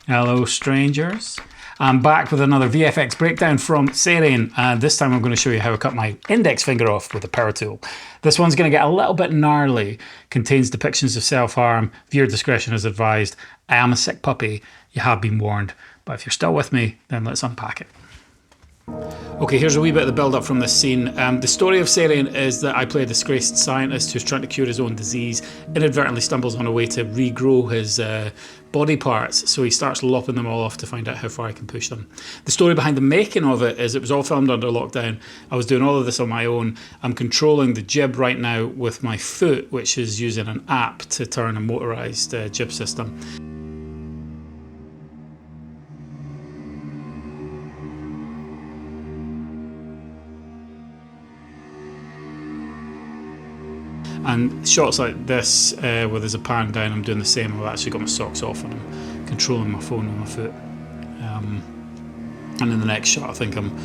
Hello strangers. I'm back with another VFX breakdown from Sair Ane, and this time I'm going to show you how I cut my index finger off with a power tool. This one's going to get a little bit gnarly, contains depictions of self-harm, viewer discretion is advised. I am a sick puppy, you have been warned, but if you're still with me, then let's unpack it. Okay, here's a wee bit of the build-up from this scene. The story of Sair Ane is that I play a disgraced scientist who's trying to cure his own disease, inadvertently stumbles on a way to regrow his body parts, so he starts lopping them all off to find out how far he can push them. The story behind the making of it is it was all filmed under lockdown. I was doing all of this on my own. I'm controlling the jib right now with my foot, which is using an app to turn a motorised jib system. And shots like this, where there's a pan down, I'm doing the same. I've actually got my socks off and I'm controlling my phone with my foot. And in the next shot, I think I'm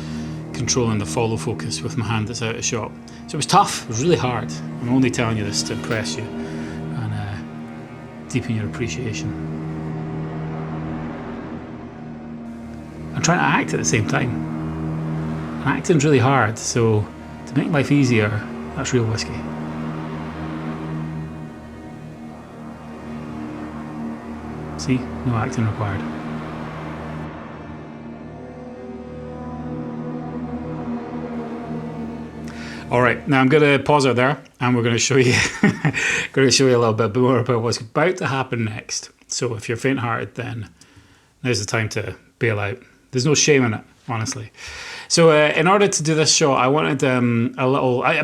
controlling the follow focus with my hand that's out of shot. So it was tough, it was really hard. I'm only telling you this to impress you and deepen your appreciation. I'm trying to act at the same time. And acting's really hard, so to make life easier, that's real whiskey. See, no acting required. All right, now I'm going to pause it there, and we're going to show you, a little bit more about what's about to happen next. So if you're faint-hearted, then now's the time to bail out. There's no shame in it, honestly. So in order to do this shot, I wanted a little... I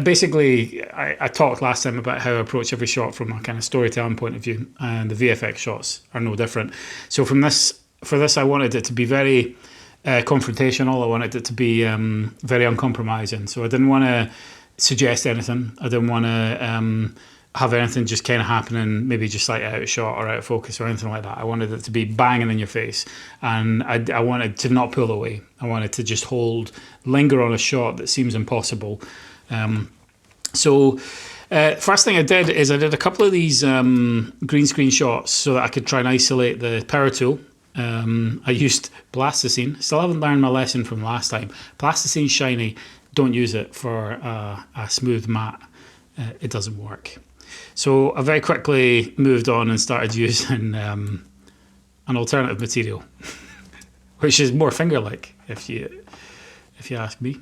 talked last time about how I approach every shot from a kind of storytelling point of view, and the VFX shots are no different. So for this, I wanted it to be very confrontational. I wanted it to be very uncompromising. So I didn't want to suggest anything. I didn't want to have anything just kind of happening, maybe just like out of shot or out of focus or anything like that. I wanted it to be banging in your face, and I wanted to not pull away. I wanted to just linger on a shot that seems impossible. So first thing I did is I did a couple of these green screen shots so that I could try and isolate the power tool. I used plasticine. Still haven't learned my lesson from last time. Plasticine's shiny. Don't use it for a smooth matte. It doesn't work. So I very quickly moved on and started using an alternative material, which is more finger-like, if you ask me.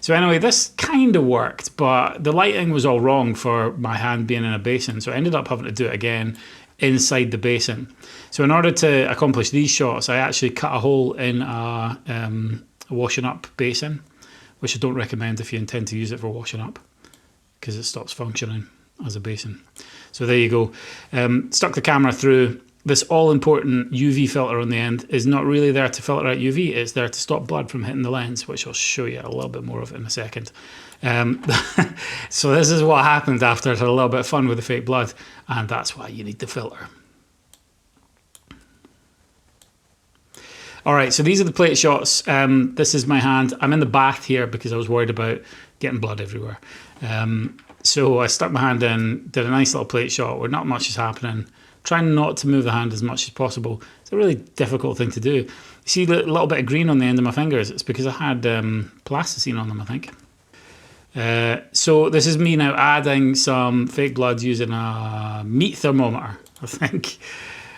So anyway, this kind of worked, but the lighting was all wrong for my hand being in a basin, so I ended up having to do it again inside the basin. So in order to accomplish these shots, I actually cut a hole in a washing up basin, which I don't recommend if you intend to use it for washing up, because it stops functioning as a basin. So there you go. Stuck the camera through. This all-important UV filter on the end is not really there to filter out UV, it's there to stop blood from hitting the lens, which I'll show you a little bit more of in a second. So this is what happened after I had a little bit of fun with the fake blood, and that's why you need the filter. All right, so these are the plate shots. This is my hand. I'm in the bath here because I was worried about getting blood everywhere. So I stuck my hand in, did a nice little plate shot where not much is happening. Trying not to move the hand as much as possible. It's a really difficult thing to do. You see the little bit of green on the end of my fingers? It's because I had plasticine on them, I think. So this is me now adding some fake blood using a meat thermometer, I think.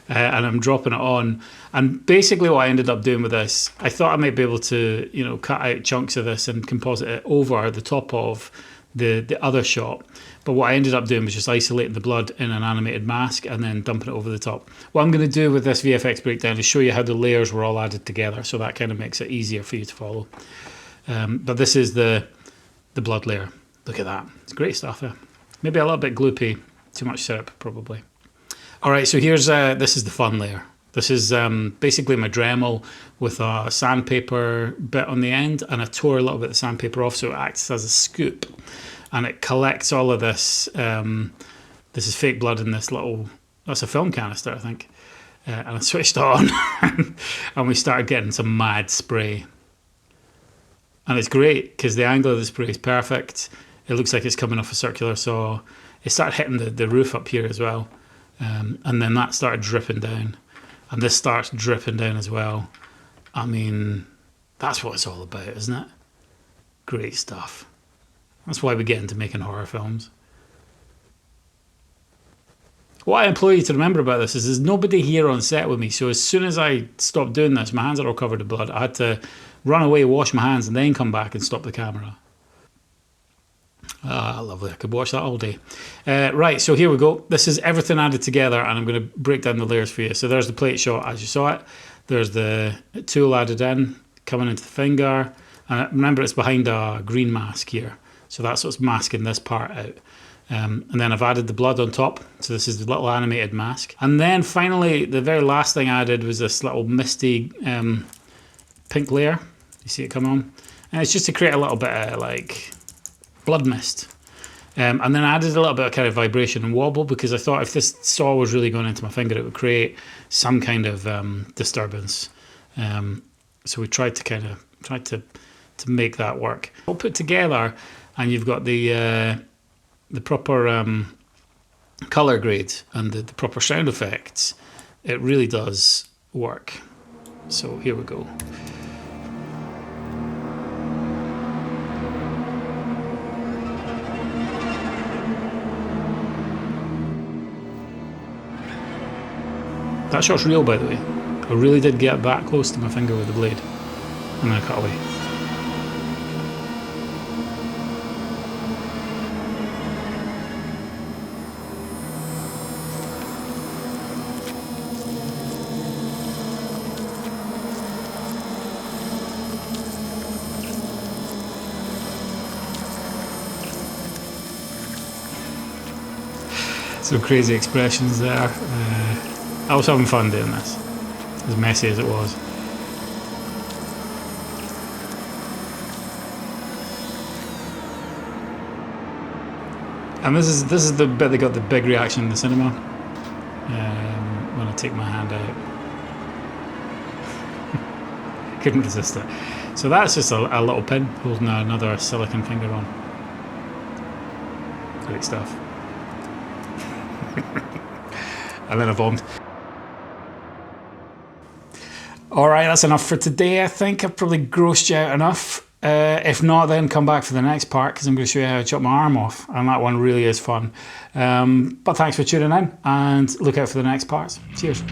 And I'm dropping it on. And basically what I ended up doing with this, I thought I might be able to, cut out chunks of this and composite it over the top of the other shot. But what I ended up doing was just isolating the blood in an animated mask and then dumping it over the top. What I'm going to do with this VFX breakdown is show you how the layers were all added together, so that kind of makes it easier for you to follow. But this is the blood layer. Look at that. It's great stuff there. Maybe a little bit gloopy. Too much syrup, probably. All right, so here's this is the fun layer. This is basically my Dremel with a sandpaper bit on the end, and I tore a little bit of the sandpaper off so it acts as a scoop. And it collects all of this. This is fake blood in this little... That's a film canister, I think. And I switched it on, and we started getting some mad spray. And it's great, because the angle of the spray is perfect. It looks like it's coming off a circular saw. It started hitting the roof up here as well. And then that started dripping down. And this starts dripping down as well. I mean, that's what it's all about, isn't it? Great stuff. That's why we get into making horror films. What I implore you to remember about this is there's nobody here on set with me. So as soon as I stopped doing this, my hands are all covered in blood. I had to run away, wash my hands, and then come back and stop the camera. Ah, lovely. I could watch that all day. Right, so here we go. This is everything added together, and I'm going to break down the layers for you. So there's the plate shot as you saw it. There's the tool added in, coming into the finger. And remember, it's behind a green mask here. So that's what's masking this part out. And then I've added the blood on top. So this is the little animated mask. And then finally, the very last thing I added was this little misty pink layer. You see it come on? And it's just to create a little bit of like blood mist. And then I added a little bit of kind of vibration and wobble because I thought if this saw was really going into my finger, it would create some kind of disturbance. So we tried to make that work. All put together, and you've got the proper color grade and the proper sound effects. It really does work. So here we go. That shot's real, by the way. I really did get back close to my finger with the blade, and then I cut away. Some crazy expressions there. I was having fun doing this, as messy as it was. And this is the bit that got the big reaction in the cinema. When I take my hand out. Couldn't resist it. So that's just a little pin holding another silicone finger on. Great stuff. And then I bombed. Alright, that's enough for today. I think I've probably grossed you out enough. If not, then come back for the next part because I'm going to show you how to chop my arm off. And that one really is fun. But thanks for tuning in and look out for the next parts. Cheers.